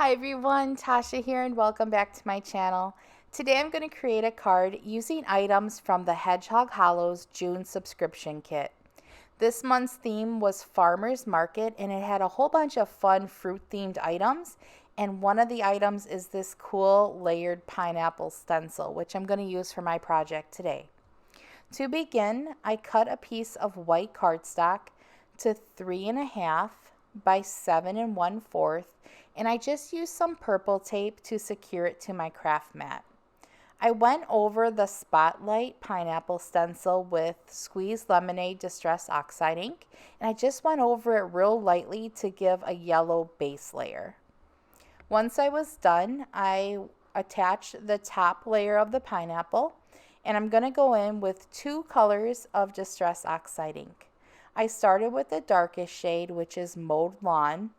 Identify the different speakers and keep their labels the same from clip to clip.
Speaker 1: Hi everyone, Tasha here and welcome back to my channel. Today I'm going to create a card using items from the Hedgehog Hollows June subscription kit. This month's theme was Farmer's Market and it had a whole bunch of fun fruit themed items, and one of the items is this cool layered pineapple stencil, which I'm going to use for my project today. To begin, I cut a piece of white cardstock to 3.5 by 7 1/4, and I just used some purple tape to secure it to my craft mat. I went over the Spotlight pineapple stencil with squeezed lemonade distress oxide ink, and I just went over it real lightly to give a yellow base layer. Once I was done, I attached the top layer of the pineapple, and I'm going to go in with two colors of distress oxide ink. I started with the darkest shade, which is Mowed Lawn,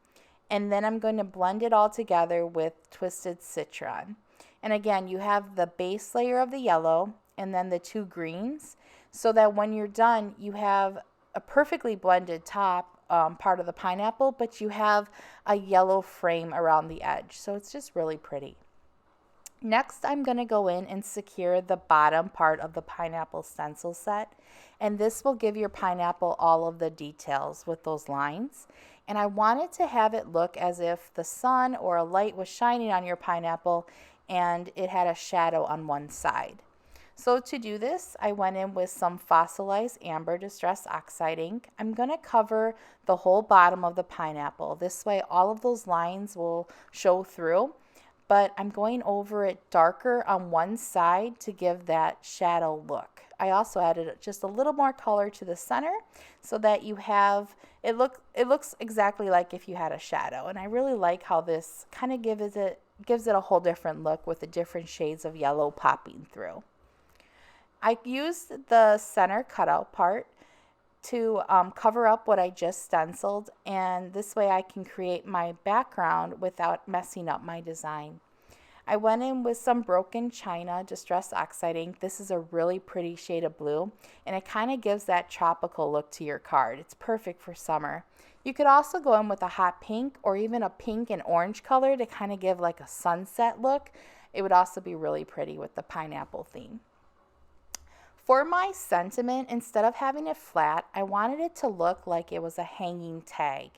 Speaker 1: and then I'm going to blend it all together with Twisted Citron. And again, you have the base layer of the yellow and then the two greens, so that when you're done, you have a perfectly blended top part of the pineapple, but you have a yellow frame around the edge. So it's just really pretty. Next, I'm going to go in and secure the bottom part of the pineapple stencil set, and this will give your pineapple all of the details with those lines. And I wanted to have it look as if the sun or a light was shining on your pineapple and it had a shadow on one side. So to do this, I went in with some fossilized amber distress oxide ink. I'm going to cover the whole bottom of the pineapple. This way all of those lines will show through, but I'm going over it darker on one side to give that shadow look. I also added just a little more color to the center so that you have it looks exactly like if you had a shadow. And I really like how this kind of gives it a whole different look with the different shades of yellow popping through. I used the center cutout part to cover up what I just stenciled, and this way I can create my background without messing up my design. I went in with some Broken China Distress Oxide ink. This is a really pretty shade of blue, and it kind of gives that tropical look to your card. It's perfect for summer. You could also go in with a hot pink or even a pink and orange color to kind of give like a sunset look. It would also be really pretty with the pineapple theme. For my sentiment, instead of having it flat, I wanted it to look like it was a hanging tag.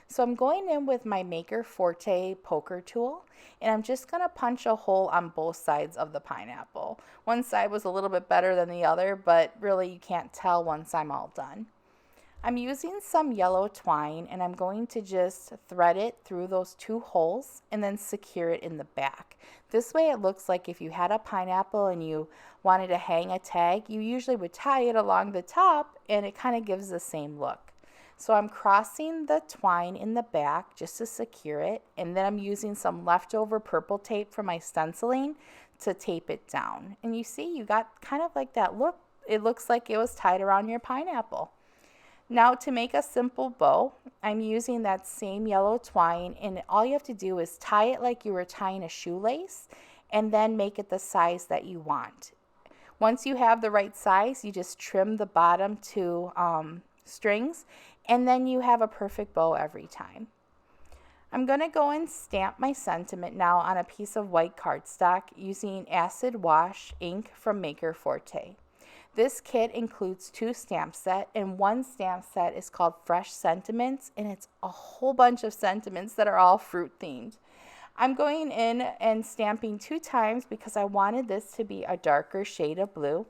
Speaker 1: So I'm going in with my Maker Forte poker tool, and I'm just going to punch a hole on both sides of the pineapple. One side was a little bit better than the other, but really you can't tell once I'm all done. I'm using some yellow twine, and I'm going to just thread it through those two holes and then secure it in the back. This way it looks like if you had a pineapple and you wanted to hang a tag, you usually would tie it along the top, and it kind of gives the same look. So I'm crossing the twine in the back just to secure it, and then I'm using some leftover purple tape from my stenciling to tape it down. And you see, you got kind of like that look. It looks like it was tied around your pineapple. Now to make a simple bow, I'm using that same yellow twine, and all you have to do is tie it like you were tying a shoelace and then make it the size that you want. Once you have the right size, you just trim the bottom two strings, and then you have a perfect bow every time. I'm going to go and stamp my sentiment now on a piece of white cardstock using acid wash ink from Maker Forte. This kit includes two stamp sets, and one stamp set is called Fresh Sentiments, and it's a whole bunch of sentiments that are all fruit themed. I'm going in and stamping 2 times because I wanted this to be a darker shade of blue.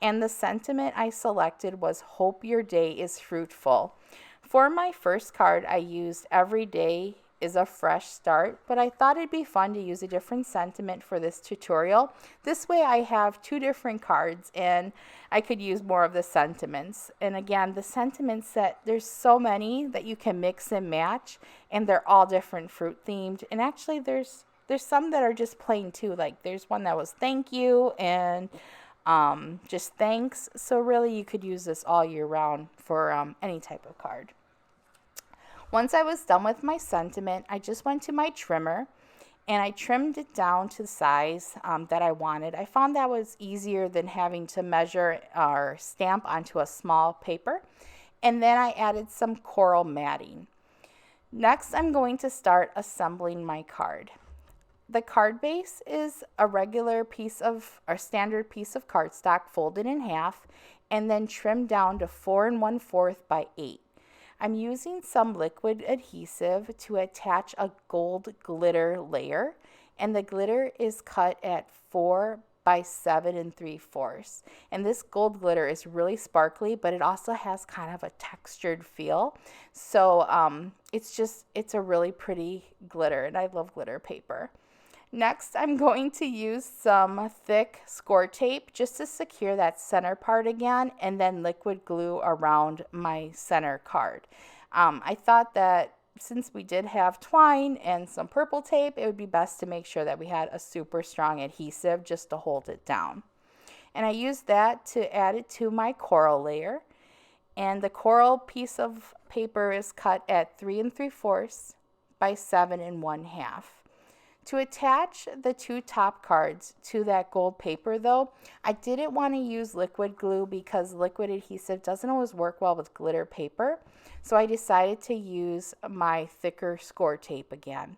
Speaker 1: And the sentiment I selected was Hope Your Day is Fruitful. For my first card, I used Every Day is a Fresh Start, but I thought it'd be fun to use a different sentiment for this tutorial. This way I have 2 different cards and I could use more of the sentiments. And again, the sentiment set, there's so many that you can mix and match, and they're all different fruit themed. And actually there's some that are just plain too. Like there's one that was thank you and just thanks. So really you could use this all year round for any type of card. Once I was done with my sentiment, I just went to my trimmer and I trimmed it down to the size that I wanted. I found that was easier than having to measure or stamp onto a small paper. And then I added some coral matting. Next, I'm going to start assembling my card. The card base is a regular piece of, or standard piece of cardstock folded in half and then trimmed down to 4 1/4 by 8. I'm using some liquid adhesive to attach a gold glitter layer, and the glitter is cut at 4 by 7 3/4. And this gold glitter is really sparkly, but it also has kind of a textured feel. So it's a really pretty glitter, and I love glitter paper. Next, I'm going to use some thick score tape just to secure that center part again, and then liquid glue around my center card. I thought that since we did have twine and some purple tape, it would be best to make sure that we had a super strong adhesive just to hold it down. And I used that to add it to my coral layer. And the coral piece of paper is cut at 3 3/4 by 7 1/2. To attach the two top cards to that gold paper though, I didn't want to use liquid glue because liquid adhesive doesn't always work well with glitter paper. So I decided to use my thicker score tape again.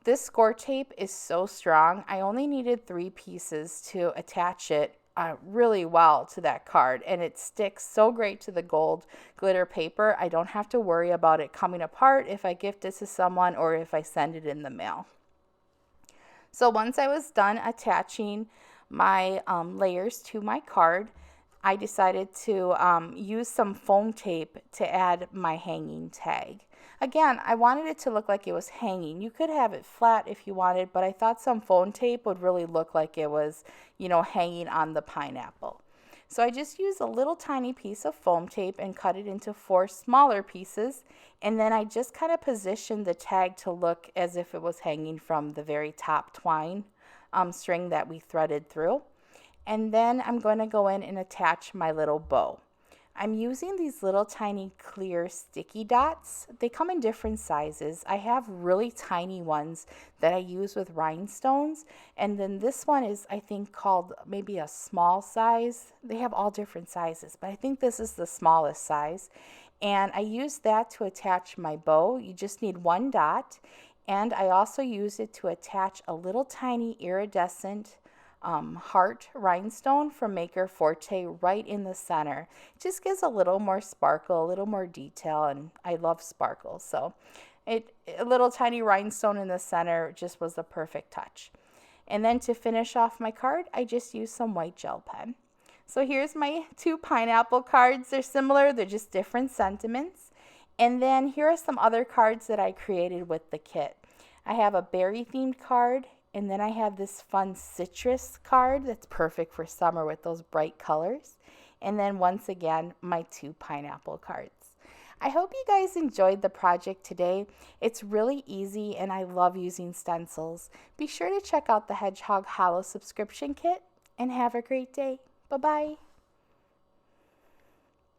Speaker 1: This score tape is so strong, I only needed 3 pieces to attach it really well to that card, and it sticks so great to the gold glitter paper. I don't have to worry about it coming apart if I gift it to someone or if I send it in the mail. So once I was done attaching my layers to my card, I decided to use some foam tape to add my hanging tag. Again, I wanted it to look like it was hanging. You could have it flat if you wanted, but I thought some foam tape would really look like it was, hanging on the pineapple. So I just used a little tiny piece of foam tape and cut it into 4 smaller pieces. And then I just kind of positioned the tag to look as if it was hanging from the very top twine string that we threaded through. And then I'm going to go in and attach my little bow. I'm using these little tiny clear sticky dots. They come in different sizes. I have really tiny ones that I use with rhinestones. And then this one is, I think, called maybe a small size. They have all different sizes, but I think this is the smallest size. And I use that to attach my bow. You just need 1 dot. And I also use it to attach a little tiny iridescent heart rhinestone from Maker Forte right in the center. It just gives a little more sparkle, a little more detail, and I love sparkle. So a little tiny rhinestone in the center just was the perfect touch. And then to finish off my card, I just used some white gel pen. So here's my 2 pineapple cards. They're similar, they're just different sentiments. And then here are some other cards that I created with the kit. I have a berry themed card, and then I have this fun citrus card that's perfect for summer with those bright colors. And then once again, my 2 pineapple cards. I hope you guys enjoyed the project today. It's really easy and I love using stencils. Be sure to check out the Hedgehog Hollow subscription kit and have a great day. Bye-bye.